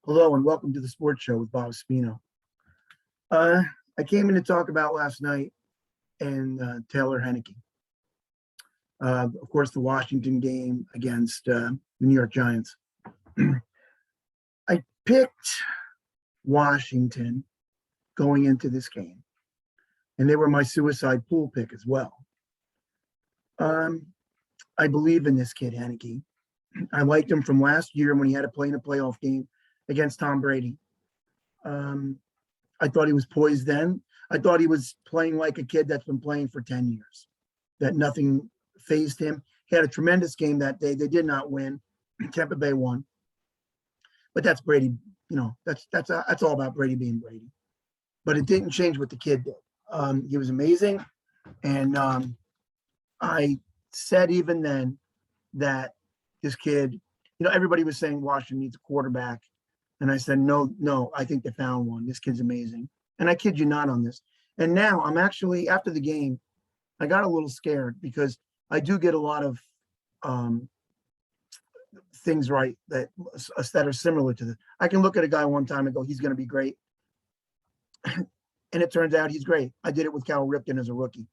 Hello and welcome to the Sports Show with Bob Spino. I came in to talk about last night and Taylor Henneke. Of course, the Washington game against the New York Giants. I picked Washington going into this game, and they were my suicide pool pick as well. I believe in this kid, Henneke. I liked him from last year when he had to play in a playoff game against Tom Brady. I thought he was poised then. I thought he was playing like a kid that's been playing for 10 years, that nothing fazed him. He had a tremendous game that day. They did not win. Tampa Bay won. But that's Brady. That's all about Brady being Brady. But it didn't change what the kid did. He was amazing. And I said even then that this kid, everybody was saying Washington needs a quarterback. And I said, no, I think they found one. This kid's amazing. And I kid you not on this. And now I'm actually, after the game, I got a little scared because I do get a lot of things right that are similar to this. I can look at a guy one time and go, he's going to be great. And it turns out he's great. I did it with Cal Ripken as a rookie.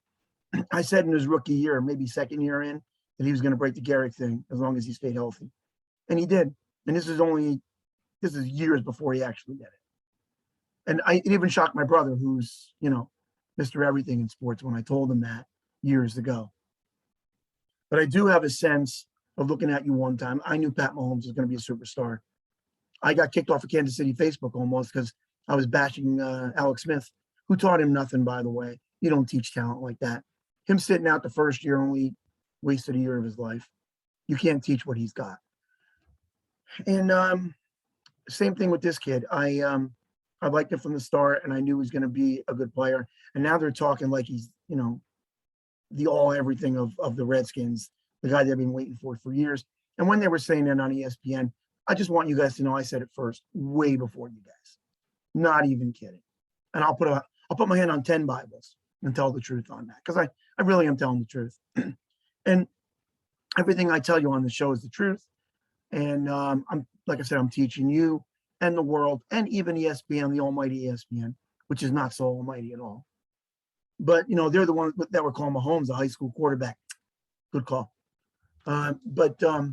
I said in his rookie year, maybe second year in, that he was going to break the Garrick thing as long as he stayed healthy. And he did. And this is years before he actually did it. And it even shocked my brother, who's, Mr. Everything in sports, when I told him that years ago. But I do have a sense of looking at you one time. I knew Pat Mahomes was going to be a superstar. I got kicked off of Kansas City Facebook almost because I was bashing Alex Smith, who taught him nothing, by the way. You don't teach talent like that. Him sitting out the first year only wasted a year of his life. You can't teach what he's got. And same thing with this kid. I liked him from the start, and I knew he was going to be a good player. And now they're talking like he's, the all everything of the Redskins, the guy they've been waiting for years. And when they were saying that on ESPN, I just want you guys to know I said it first, way before you guys. Not even kidding. And I'll put my hand on 10 Bibles and tell the truth on that, because I really am telling the truth. And everything I tell you on the show is the truth. And I'm, like I said, I'm teaching you and the world and even ESPN, the almighty ESPN, which is not so almighty at all. But, they're the ones that were calling Mahomes a high school quarterback. Good call. But I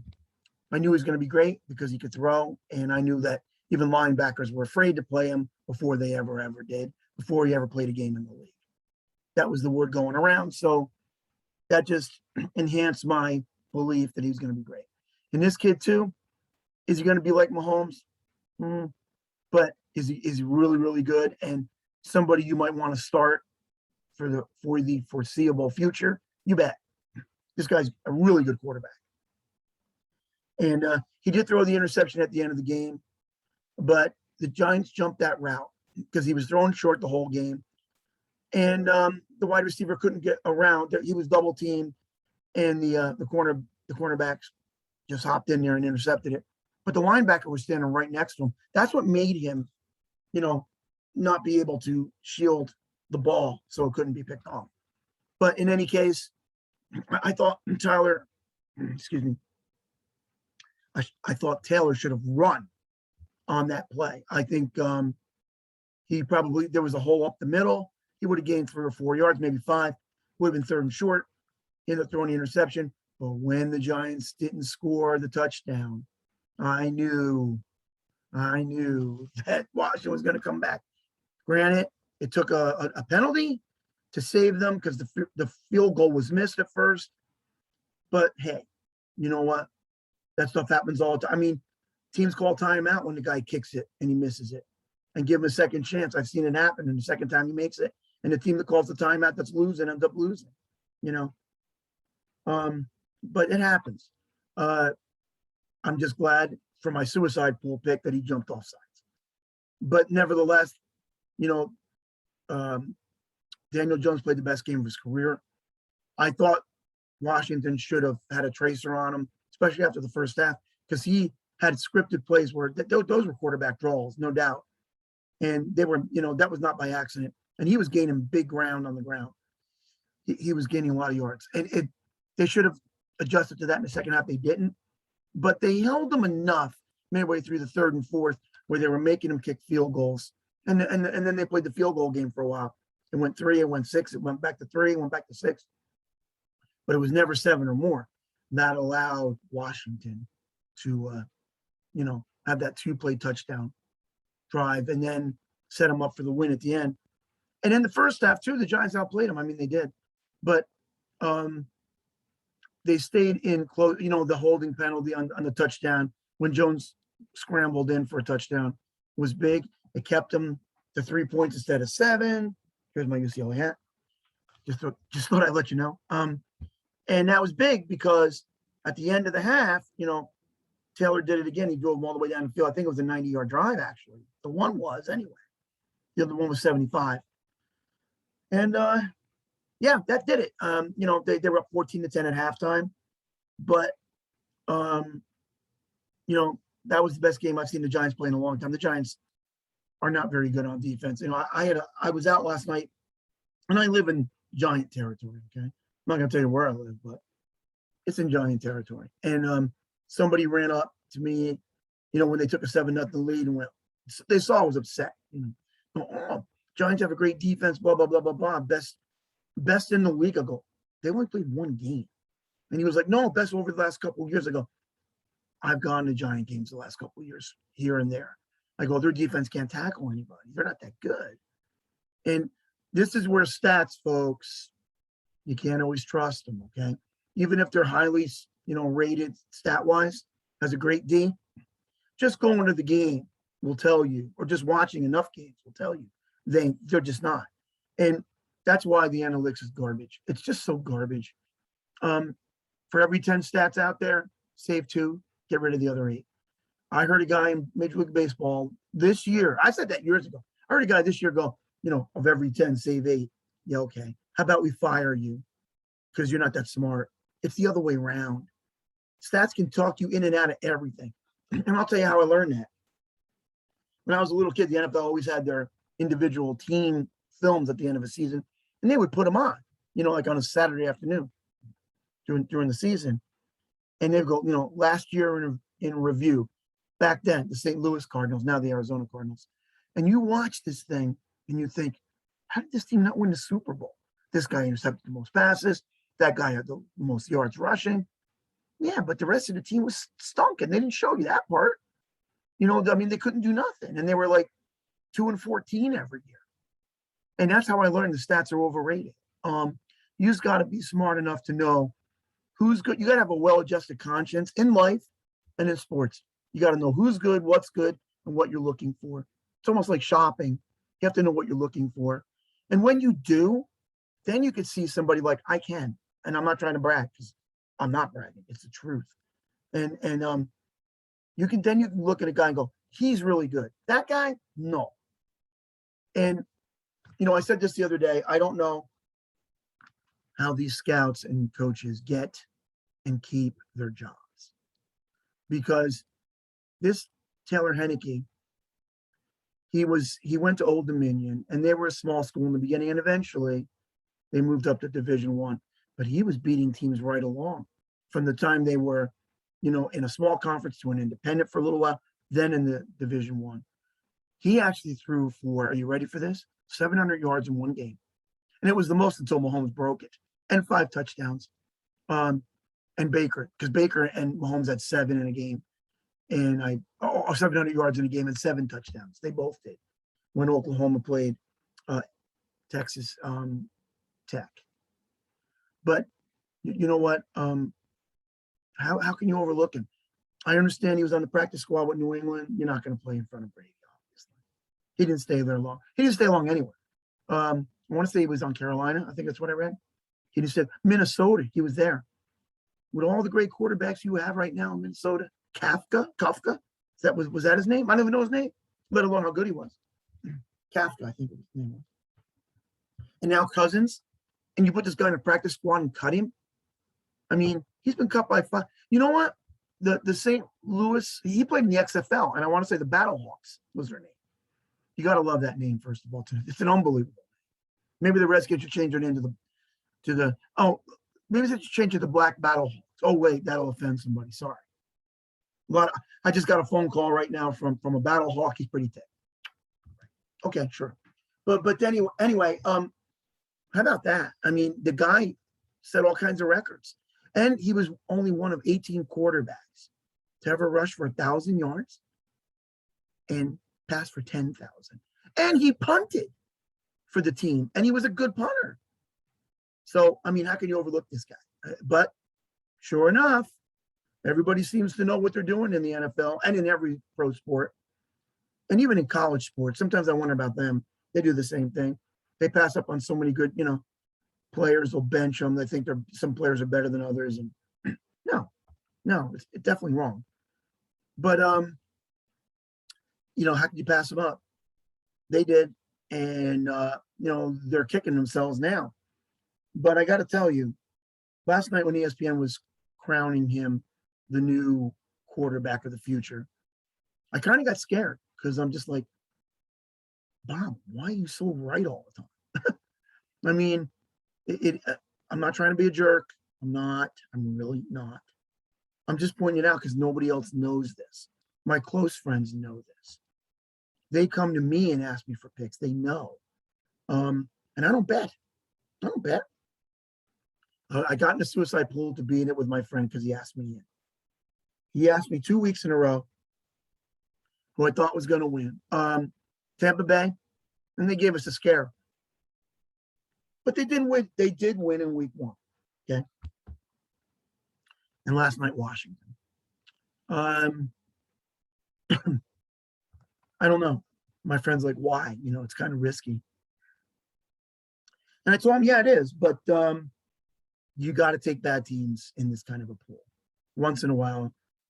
knew he was going to be great because he could throw. And I knew that even linebackers were afraid to play him before they ever did, before he ever played a game in the league. That was the word going around. So that just enhanced my belief that he was going to be great. And this kid too, is he going to be like Mahomes? But is he really, really good and somebody you might want to start for the foreseeable future? You bet. This guy's a really good quarterback. And he did throw the interception at the end of the game, but the Giants jumped that route because he was throwing short the whole game. And the wide receiver couldn't get around. He was double teamed, and the cornerbacks just hopped in there and intercepted it. But the linebacker was standing right next to him. That's what made him, not be able to shield the ball so it couldn't be picked off. But in any case, I thought Taylor should have run on that play. I think there was a hole up the middle. He would have gained 3 or 4 yards, maybe 5. Would have been third and short. Ended up throwing the interception. But when the Giants didn't score the touchdown, I knew that Washington was going to come back. Granted, it took a penalty to save them because the field goal was missed at first. But hey, you know what? That stuff happens all the time. I mean, teams call timeout when the guy kicks it and he misses it and give him a second chance. I've seen it happen, and the second time he makes it, and the team that calls the timeout that's losing ends up losing, But it happens. I'm just glad for my suicide pool pick that he jumped off sides. But nevertheless, Daniel Jones played the best game of his career. I thought Washington should have had a tracer on him, especially after the first half, because he had scripted plays where those were quarterback draws, no doubt. And they were, that was not by accident. And he was gaining big ground on the ground. He was gaining a lot of yards. And they should have adjusted to that in the second half. They didn't. But they held them enough midway through the third and fourth, where they were making them kick field goals. And then they played the field goal game for a while. It went 3, it went 6, it went back to 3, it went back to 6. But it was never 7 or more. That allowed Washington to, have that 2-play touchdown drive and then set them up for the win at the end. And in the first half, too, the Giants outplayed them. I mean, they did. But they stayed in close, the holding penalty on the touchdown when Jones scrambled in for a touchdown was big. It kept them to 3 points instead of 7. Here's my UCLA hat. Just thought I'd let you know. And that was big because at the end of the half, Taylor did it again. He drove them all the way down the field. I think it was a 90-yard drive, actually. The one was, anyway. The other one was 75. And, that did it. They were up 14-10 at halftime. But, that was the best game I've seen the Giants play in a long time. The Giants are not very good on defense. I was out last night, and I live in Giant territory, okay? I'm not going to tell you where I live, but it's in Giant territory. And somebody ran up to me, when they took a 7-0 lead and they saw I was upset. Oh, Giants have a great defense, blah, blah, blah, blah, blah. Best in the league. I go, they only played one game. And he was like, no, best over the last couple of years. I go, I've gone to Giant games the last couple of years here and there. I go, their defense can't tackle anybody. They're not that good. And this is where stats, folks, you can't always trust them, okay? Even if they're highly, rated stat-wise, has a great D, just going to the game will tell you, or just watching enough games will tell you, they're just not. And that's why the analytics is garbage. It's just so garbage. For every 10 stats out there, save 2, get rid of the other 8. I heard a guy in Major League Baseball this year. I said that years ago. I heard a guy this year go, of every 10, save 8. Yeah, okay. How about we fire you because you're not that smart? It's the other way around. Stats can talk you in and out of everything. And I'll tell you how I learned that. When I was a little kid, the NFL always had their individual team films at the end of a season, and they would put them on, like on a Saturday afternoon during the season. And they'd go, last year in review, back then, the St. Louis Cardinals, now the Arizona Cardinals. And you watch this thing and you think, how did this team not win the Super Bowl? This guy intercepted the most passes. That guy had the most yards rushing. Yeah, but the rest of the team was stunk, and they didn't show you that part. They couldn't do nothing. And they were like 2-14 every year. And that's how I learned the stats are overrated. You just got to be smart enough to know who's good. You got to have a well-adjusted conscience in life and in sports. You got to know who's good, what's good, and what you're looking for. It's almost like shopping. You have to know what you're looking for. And when you do, then you could see somebody like I can. And I'm not trying to brag because I'm not bragging. It's the truth. And you can look at a guy and go, he's really good. That guy, no. And, I said this the other day. I don't know how these scouts and coaches get and keep their jobs. Because this Taylor Heineke, he went to Old Dominion, and they were a small school in the beginning, and eventually they moved up to Division I. But he was beating teams right along from the time they were, in a small conference to an independent for a little while, then in the Division I. He actually threw for, are you ready for this? 700 yards in one game. And it was the most until Mahomes broke it. And 5 touchdowns. And Baker, because Baker and Mahomes had 7 in a game. And 700 yards in a game and 7 touchdowns. They both did when Oklahoma played Texas Tech. But you know what? How can you overlook him? I understand he was on the practice squad with New England. You're not going to play in front of Brady, obviously. He didn't stay there long. He didn't stay long anywhere. I want to say he was on Carolina. I think that's what I read. He just said Minnesota. He was there. With all the great quarterbacks you have right now in Minnesota, Kafka? Was that his name? I don't even know his name, let alone how good he was. Kafka, I think his name was. And now Cousins, and you put this guy in a practice squad and cut him. I mean, he's been cut by 5. You know what? The St. Louis, he played in the XFL, and I want to say the Battlehawks was their name. You got to love that name, first of all. It's an unbelievable name. Maybe the Redskins should change their name maybe they should change it to the Black Battlehawks. Oh, wait, that'll offend somebody. Sorry. I just got a phone call right now from a battle hawk. He's pretty thick. Okay, sure. But anyway, how about that? I mean, the guy set all kinds of records, and he was only one of 18 quarterbacks to ever rush for 1,000 yards and pass for 10,000. And he punted for the team, and he was a good punter. So, I mean, how can you overlook this guy? But sure enough, everybody seems to know what they're doing in the NFL and in every pro sport, and even in college sports. Sometimes I wonder about them. They do the same thing. They pass up on so many good, players. Will bench them. They think some players are better than others, and no, it's definitely wrong. But how could you pass them up? They did, and they're kicking themselves now. But I got to tell you, last night when ESPN was crowning him the new quarterback of the future, I kind of got scared because I'm just like, Bob, why are you so right all the time? I mean, I'm not trying to be a jerk. I'm really not. I'm just pointing it out because nobody else knows this. My close friends know this. They come to me and ask me for picks. They know. And I don't bet. I got in a suicide pool to be in it with my friend because he asked me in. He asked me 2 weeks in a row who I thought was going to win. Tampa Bay, and they gave us a scare. But they didn't win. They did win in week 1. Okay. And last night, Washington. I don't know. My friend's like, why? It's kind of risky. And I told him, yeah, it is. But you got to take bad teams in this kind of a pool. Once in a while,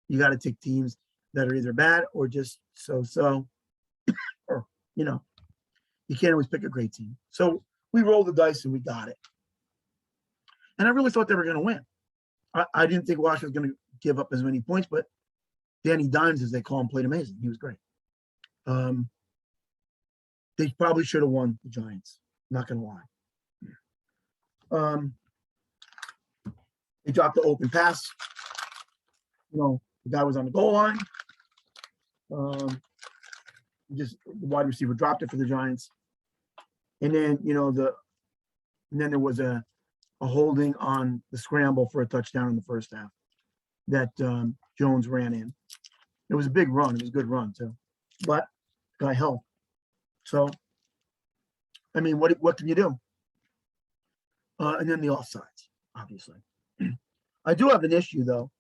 you got to take teams that are either bad or just so. Or, you can't always pick a great team. So we rolled the dice and we got it. And I really thought they were going to win. I didn't think Washington was going to give up as many points, but Danny Dimes, as they call him, played amazing. He was great. They probably should have won the Giants. Not going to lie. They dropped the open pass. The guy was on the goal line. Just the wide receiver dropped it for the Giants. And then, then there was a holding on the scramble for a touchdown in the first half that Jones ran in. It was a big run. It was a good run too. But the guy helped. So, I mean, what can you do? And then the offsides, obviously. I do have an issue though,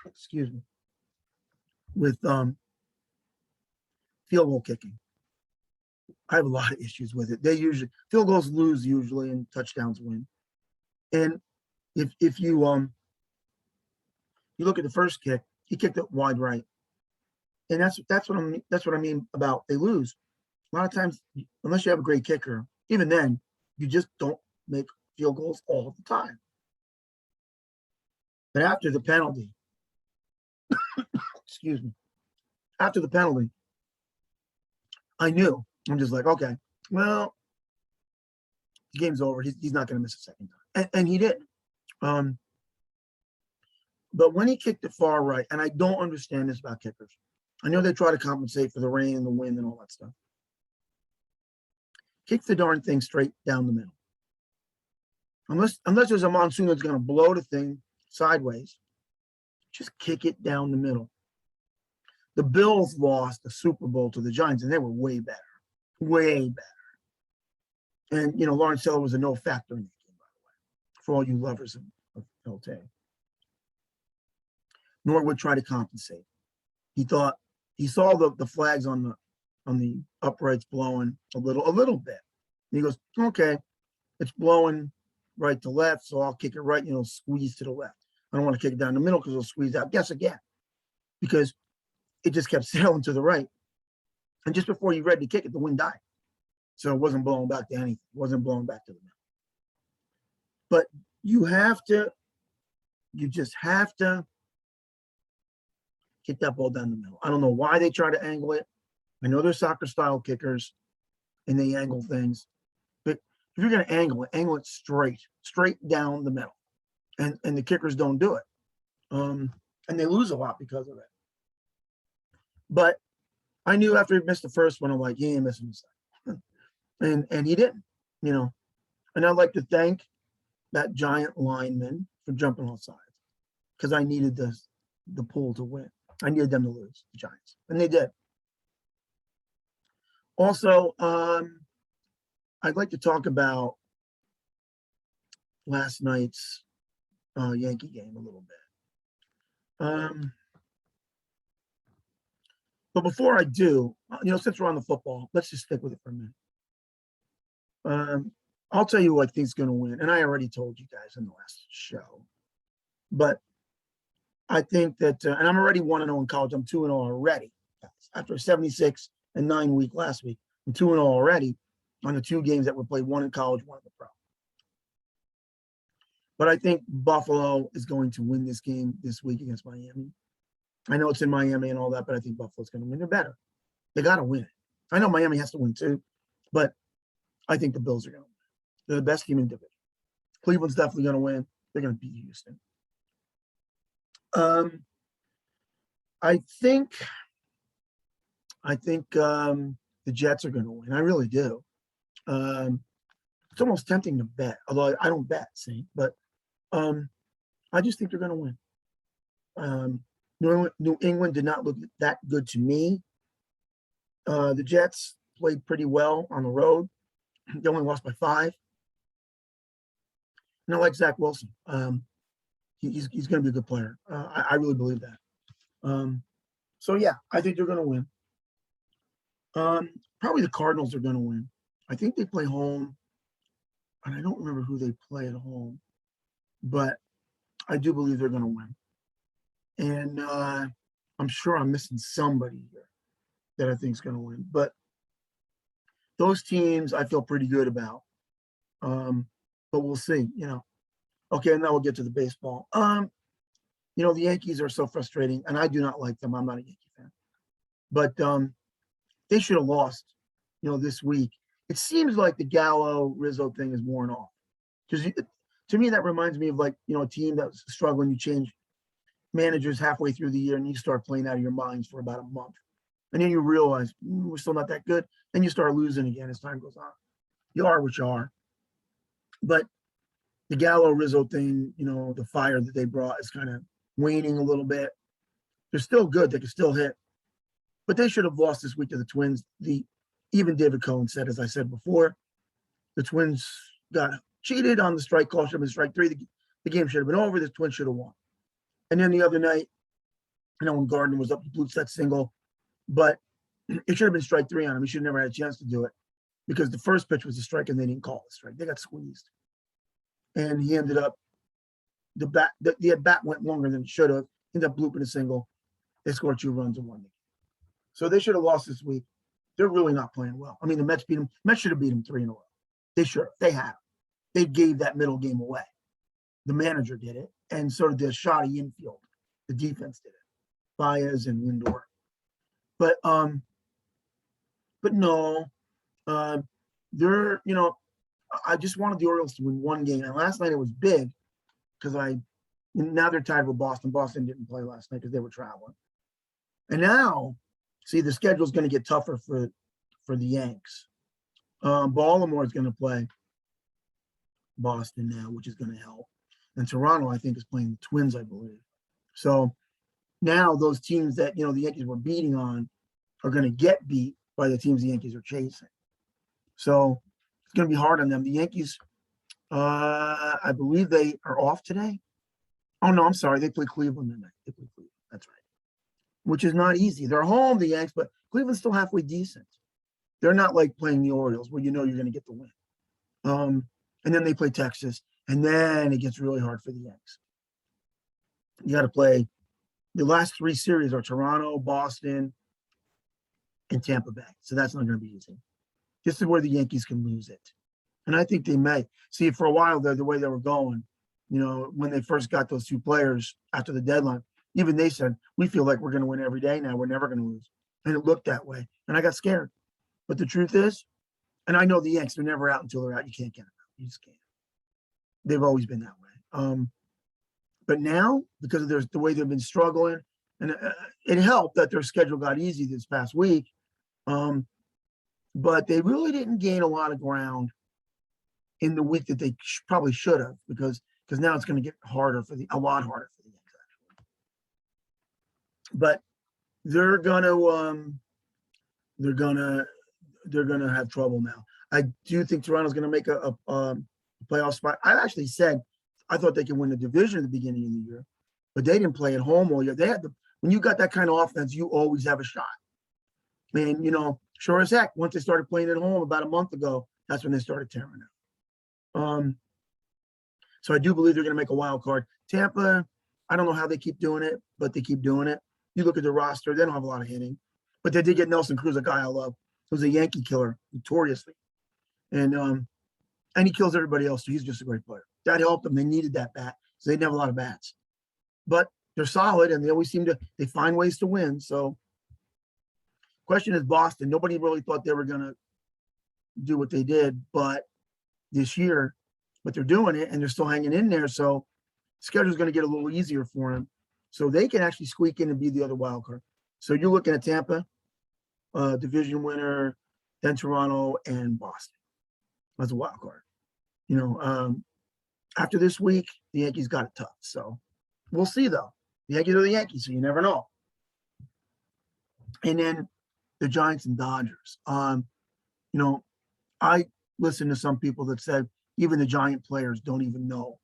excuse me, with field goal kicking. I have a lot of issues with it. Field goals lose usually and touchdowns win. And if you look at the first kick, he kicked it wide right. And that's what I mean about they lose. A lot of times, unless you have a great kicker, even then, you just don't make field goals all the time. But after the penalty, excuse me, after the penalty, I knew. I'm just like, okay, well, the game's over. He's not going to miss a second time. And he did. But when he kicked it far right, and I don't understand this about kickers. I know they try to compensate for the rain and the wind and all that stuff. Kick the darn thing straight down the middle. Unless there's a monsoon that's going to blow the thing sideways, just kick it down the middle. The Bills lost the Super Bowl to the Giants, and they were way better. Way better. And, Lawrence Taylor was a no factor in that game, by the way, for all you lovers of LT. Norwood tried to compensate. He saw the flags on the uprights blowing a little bit. And he goes, okay, it's blowing right to left, so I'll kick it right, squeeze to the left. I don't want to kick it down the middle because it'll squeeze out. Guess again, because it just kept sailing to the right. And just before you ready to kick it, the wind died. So it wasn't blowing back to anything. It wasn't blowing back to the middle. But you just have to kick that ball down the middle. I don't know why they try to angle it. I know they're soccer style kickers and they angle things. But if you're going to angle it straight down the middle. And the kickers don't do it. And they lose a lot because of it. But I knew after he missed the first one, I'm like, he ain't missing the second. And he didn't, you know. And I'd like to thank that giant lineman for jumping on sides because I needed the pool to win. I needed them to lose, the Giants, and they did. Also, I'd like to talk about last night's Yankee game a little bit. But before I do, since we're on the football, let's just stick with it for a minute. I'll tell you who I think is going to win, and I already told you guys in the last show. But I think that, and I'm already 1-0 in college. I'm 2-0 already. After a 76-9 week last week, I'm 2-0 already on the 2 games that were played, 1 in college, 1 in the pro. But I think Buffalo is going to win this game this week against Miami. I know it's in Miami and all that, but I think Buffalo's going to win. They're better. They got to win it. I know Miami has to win too, but I think the Bills are going to win. They're the best team in the division. Cleveland's definitely going to win. They're going to beat Houston. I think the Jets are going to win. I really do. It's almost tempting to bet, although I don't bet, see, but I just think they're going to win. New England did not look that good to me. The Jets played pretty well on the road. They only lost by 5. And I like Zach Wilson. He's going to be a good player. I really believe that. So, yeah, I think they're going to win. Probably the Cardinals are going to win. I think they play home, and I don't remember who they play at home, but I do believe they're going to win. And I'm sure I'm missing somebody here that I think is going to win. But those teams I feel pretty good about. But we'll see, Okay, and now we'll get to the baseball. The Yankees are so frustrating, and I do not like them. I'm not a Yankee fan. But they should have lost, this week. It seems like the Gallo-Rizzo thing is worn off. Because to me, that reminds me of a team that's struggling. You change managers halfway through the year, and you start playing out of your minds for about a month. And then you realize, we're still not that good. Then you start losing again as time goes on. You are what you are. But the Gallo-Rizzo thing, the fire that they brought is kind of waning a little bit. They're still good. They can still hit. But they should have lost this week to the Twins. Even David Cohen said, as I said before, the Twins got cheated on the strike call. Should have been strike 3. The game should have been over. The Twins should have won. And then the other night, when Gardner was up, he blew that single. But it should have been strike 3 on him. He should have never had a chance to do it because the first pitch was a strike and they didn't call it a strike. They got squeezed. And he ended up, the at-bat went longer than it should have. Ended up blooping a single. They scored 2 runs and won the game. So they should have lost this week. They're really not playing well. I mean, the Mets beat them. Mets should have beat them 3 in a row. They should have. They have. They gave that middle game away. The manager did it, and so did the shoddy infield. The defense did it. Baez and Lindor. But no, they're, I just wanted the Orioles to win 1 game. And last night it was big because now they're tied with Boston. Boston didn't play last night because they were traveling. And now, see, the schedule's going to get tougher for the Yanks. Baltimore is going to play Boston now, which is going to help. And Toronto, I think, is playing the Twins, I believe. So now those teams that, the Yankees were beating on are going to get beat by the teams the Yankees are chasing. So it's going to be hard on them. The Yankees, I believe they are off today. Oh, no, I'm sorry. They play Cleveland tonight. They play Cleveland. That's right. Which is not easy. They're home, the Yanks, but Cleveland's still halfway decent. They're not like playing the Orioles where you're going to get the win. And then they play Texas, and then it gets really hard for the Yanks. You got to play the last 3 series are Toronto, Boston, and Tampa Bay. So that's not going to be easy. This is where the Yankees can lose it. And I think they may. See, for a while there, the way they were going, when they first got those 2 players after the deadline, even they said, we feel like we're going to win every day now. We're never going to lose. And it looked that way. And I got scared. But the truth is, and I know the Yanks, they're never out until they're out. You can't get them out. You just can't. They've always been that way. But now, because of the way they've been struggling, And it helped that their schedule got easy this past week. But they really didn't gain a lot of ground in the week that they probably should have, because now it's going to get harder a lot harder for the Yankees, actually. But they're gonna have trouble now. I do think Toronto's going to make a playoff spot. I actually said I thought they could win the division at the beginning of the year, but they didn't play at home all year. When you got that kind of offense, you always have a shot. And sure as heck, once they started playing at home about a month ago, that's when they started tearing out. So I do believe they're going to make a wild card. Tampa, I don't know how they keep doing it, but they keep doing it. You look at the roster; they don't have a lot of hitting, but they did get Nelson Cruz, a guy I love. He was a Yankee killer, notoriously, and he kills everybody else. So he's just a great player. That helped them. They needed that bat, so they didn't have a lot of bats. But they're solid, and they always they find ways to win. So, question is Boston. Nobody really thought they were going to do what they did, but this year, but they're doing it, and they're still hanging in there. So, schedule's going to get a little easier for them, so they can actually squeak in and be the other wild card. So you're looking at Tampa, division winner, then Toronto and Boston as a wild card. After this week, the Yankees got it tough. So we'll see, though. The Yankees are the Yankees, so you never know. And then the Giants and Dodgers. I listened to some people that said even the Giant players don't even know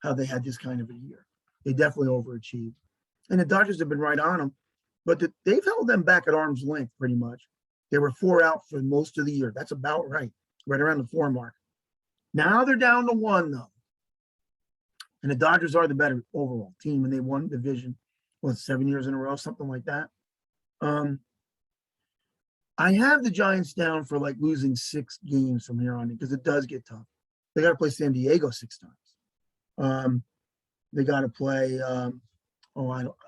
how they had this kind of a year. They definitely overachieved. And the Dodgers have been right on them, but they've held them back at arm's length pretty much. They were 4 out for most of the year. That's about right around the 4 mark. Now they're down to 1, though. And the Dodgers are the better overall team, and they won the division, 7 years in a row, something like that. I have the Giants down for losing 6 games from here on in, because it does get tough. They got to play San Diego 6 times. They got to play.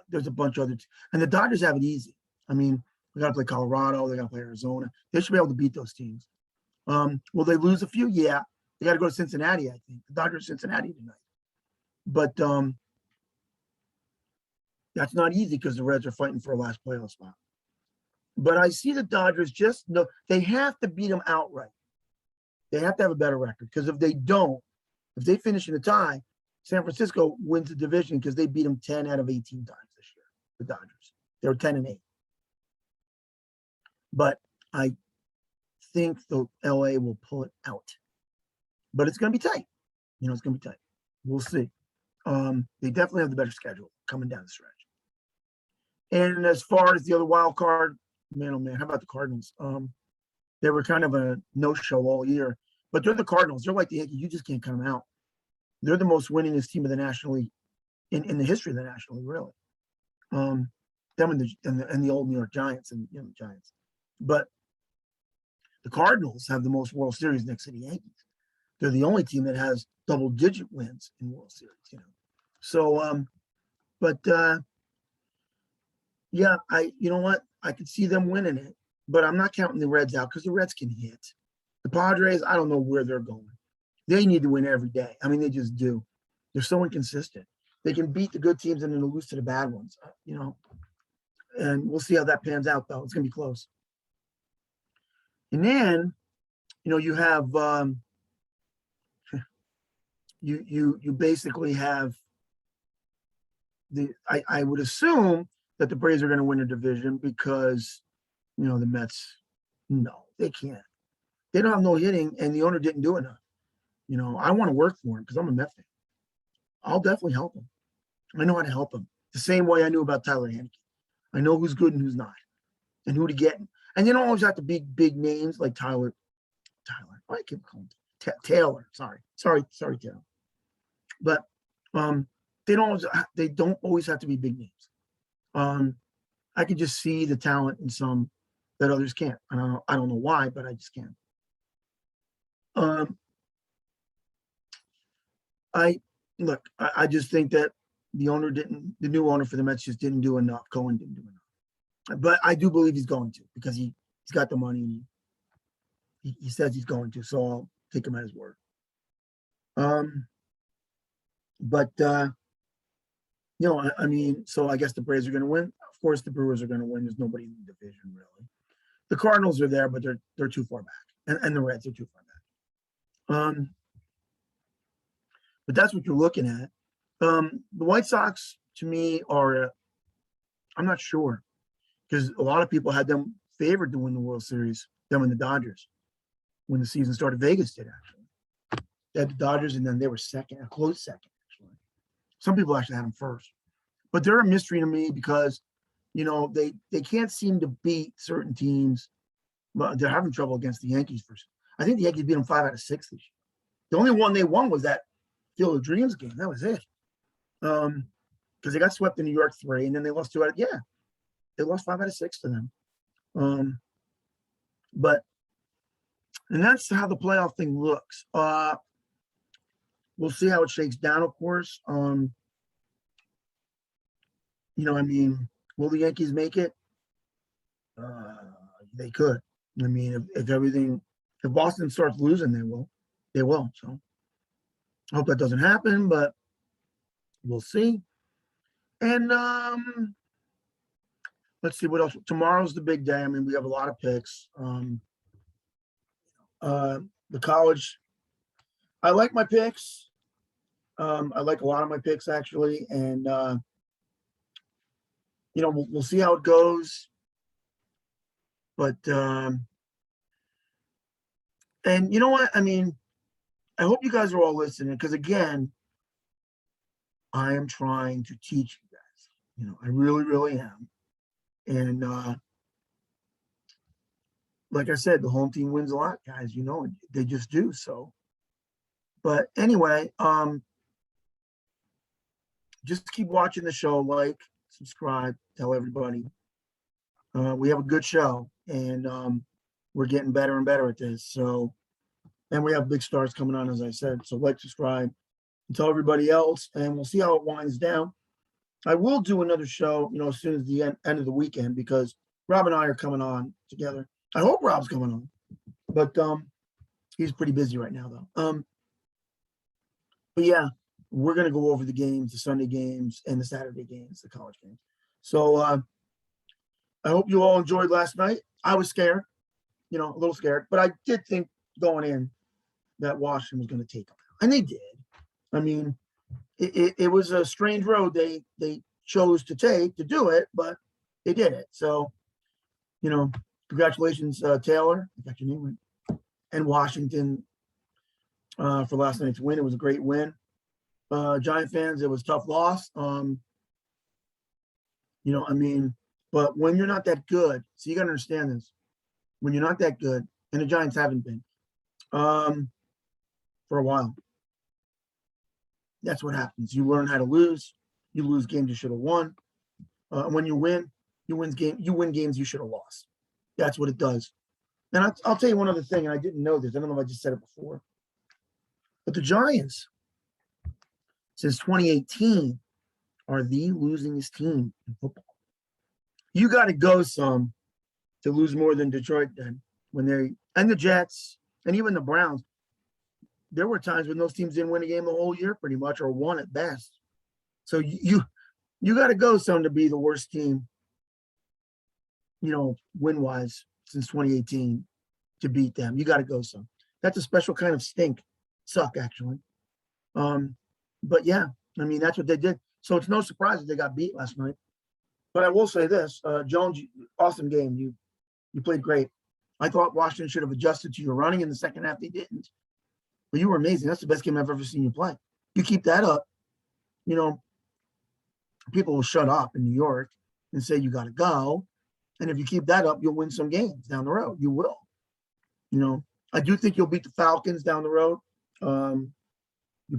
There's a bunch of other teams. And the Dodgers have it easy. I mean, they got to play Colorado. They got to play Arizona. They should be able to beat those teams. Will they lose a few? Yeah. They got to go to Cincinnati, I think. The Dodgers, Cincinnati tonight. But that's not easy because the Reds are fighting for a last playoff spot. But I see the Dodgers they have to beat them outright. They have to have a better record, because if they don't, if they finish in a tie, San Francisco wins the division because they beat them 10 out of 18 times this year, the Dodgers. They were 10-8. But I think the LA will pull it out. But it's going to be tight. It's going to be tight. We'll see. They definitely have the better schedule coming down the stretch. And as far as the other wild card, man, oh man, how about the Cardinals? They were kind of a no-show all year, but they're the Cardinals. They're like the Yankees. You just can't cut them out. They're the most winningest team of the National League in the history of the National League, really. Them and the old New York Giants and the Giants. But the Cardinals have the most World Series next to the Yankees. They're the only team that has double-digit wins in World Series. So, yeah, you know what? I could see them winning it, but I'm not counting the Reds out because the Reds can hit. The Padres, I don't know where they're going. They need to win every day. I mean, they just do. They're so inconsistent. They can beat the good teams and then lose to the bad ones, And we'll see how that pans out, though. It's going to be close. And then, you have you basically have I would assume that the Braves are going to win a division because, the Mets, no, they can't. They don't have no hitting, and the owner didn't do enough. I want to work for him because I'm a Met fan. I'll definitely help him. I know how to help him the same way I knew about Tyler Haneke. I know who's good and who's not, and who to get. And you don't always have to be big names like Tyler. I keep calling him Taylor. Sorry, Taylor. But they don't always have to be big names. I can just see the talent in some that others can't. I don't know why, but I just can't. I just think that the new owner for the Mets just didn't do enough. Cohen didn't do enough. But I do believe he's going to, because he's got the money and he says he's going to, so I'll take him at his word. So I guess the Braves are going to win. of course, the Brewers are going to win. There's nobody in the division, really. The Cardinals are there, but they're too far back. And the Reds are too far back. But that's what you're looking at. The White Sox, to me, are I'm not sure, because a lot of people had them favored to win the World Series, them and the Dodgers, when the season started. Vegas did, actually. They had the Dodgers, and then they were second, a close second, actually. Some people actually had them first. But they're a mystery to me because, they can't seem to beat certain teams. But they're having trouble against the Yankees first. I think the Yankees beat them 5 out of 6 this year. The only one they won was that Field of Dreams game. That was it. Because they got swept in New York 3, and then they lost 2 out of they lost 5 out of 6 to them. And that's how the playoff thing looks. We'll see how it shakes down, of course. Will the Yankees make it? They could. If Boston starts losing, they will. They will. So I hope that doesn't happen, but we'll see. And let's see what else. Tomorrow's the big day. We have a lot of picks. The college, I like my picks. I like a lot of my picks, actually. And, we'll see how it goes. But, and you know what? I hope you guys are all listening because, again, I am trying to teach you guys. I really, really am. And like I said, the home team wins a lot, guys. They just do. So, but anyway, just keep watching the show, like, subscribe, tell everybody. We have a good show, and we're getting better and better at this. So, and we have big stars coming on, as I said. So, like, subscribe, and tell everybody else, and we'll see how it winds down. I will do another show, as soon as the end of the weekend, because Rob and I are coming on together. I hope Rob's coming on, but he's pretty busy right now, though. But yeah, we're going to go over the games, the Sunday games, and the Saturday games, the college games. So I hope you all enjoyed last night. I was scared, a little scared, but I did think going in that Washington was going to take them out, and they did. It was a strange road they chose to take to do it, but they did it. So, congratulations, Taylor, I got your name right, and Washington for last night's win. It was a great win. Giant fans, it was a tough loss. But when you're not that good, so you got to understand this. When you're not that good, and the Giants haven't been for a while, that's what happens. You learn how to lose. You lose games you should have won. When you win games you should have lost. That's what it does. And I'll tell you one other thing, and I didn't know this. I don't know if I just said it before. But the Giants, since 2018, are the losingest team in football. You got to go some to lose more than Detroit did and the Jets and even the Browns. There were times when those teams didn't win a game the whole year, pretty much, or one at best. So you got to go some to be the worst team, win-wise since 2018 to beat them. You got to go some. That's a special kind of suck, actually. But yeah, that's what they did. So it's no surprise that they got beat last night. But I will say this, Jones, awesome game. You played great. I thought Washington should have adjusted to your running in the second half. They didn't. But you were amazing. That's the best game I've ever seen you play. You keep that up, people will shut up in New York and say you got to go. And if you keep that up, you'll win some games down the road. You will. I do think you'll beat the Falcons down the road. You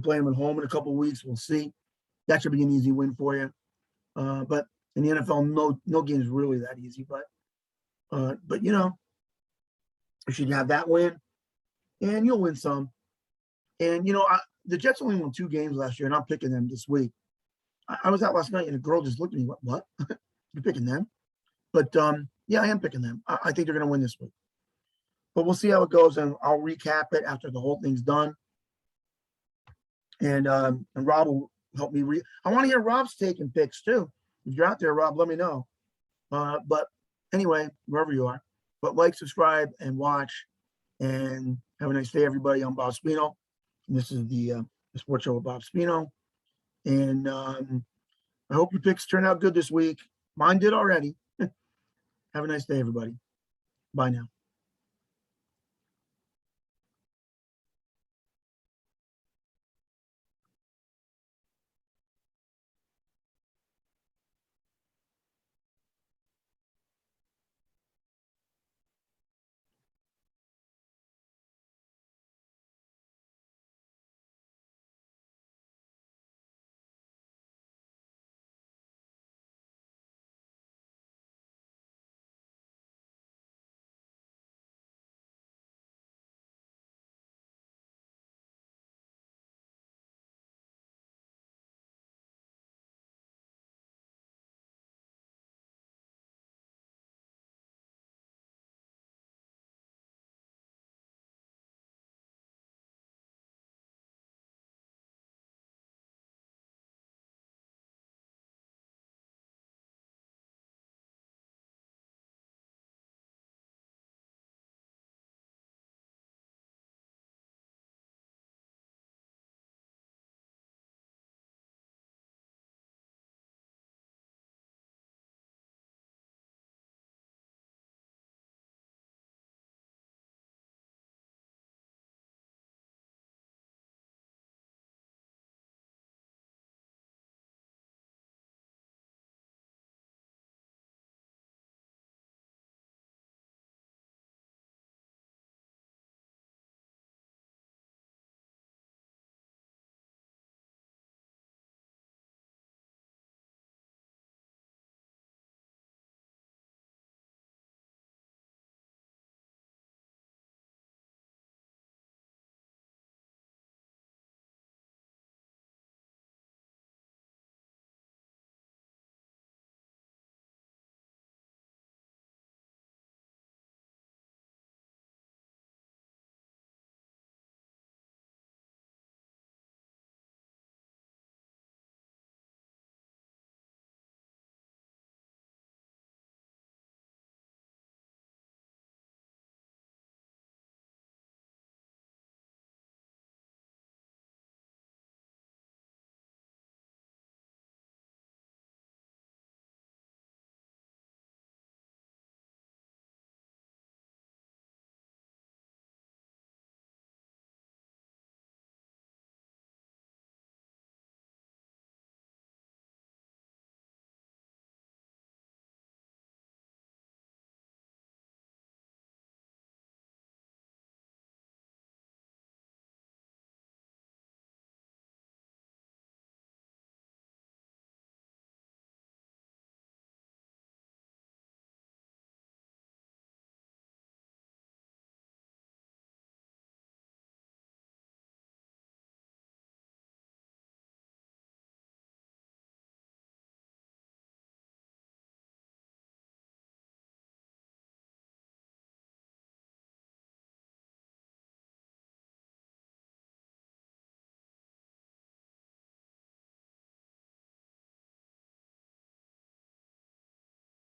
play them at home in a couple of weeks. We'll see. That should be an easy win for you. But in the NFL, no game is really that easy. But you should have that win, and you'll win some. And the Jets only won 2 games last year, and I'm picking them this week. I was out last night, and a girl just looked at me. What? You're picking them? But yeah, I am picking them. I think they're going to win this week. But we'll see how it goes, and I'll recap it after the whole thing's done. And Rob will help me I want to hear Rob's taking picks too. If you're out there, Rob, let me know. But anyway, wherever you are, but like, subscribe, and watch. And have a nice day, everybody. I'm Bob Spino. And this is the Sports Show with Bob Spino. And I hope your picks turn out good this week. Mine did already. Have a nice day, everybody. Bye now.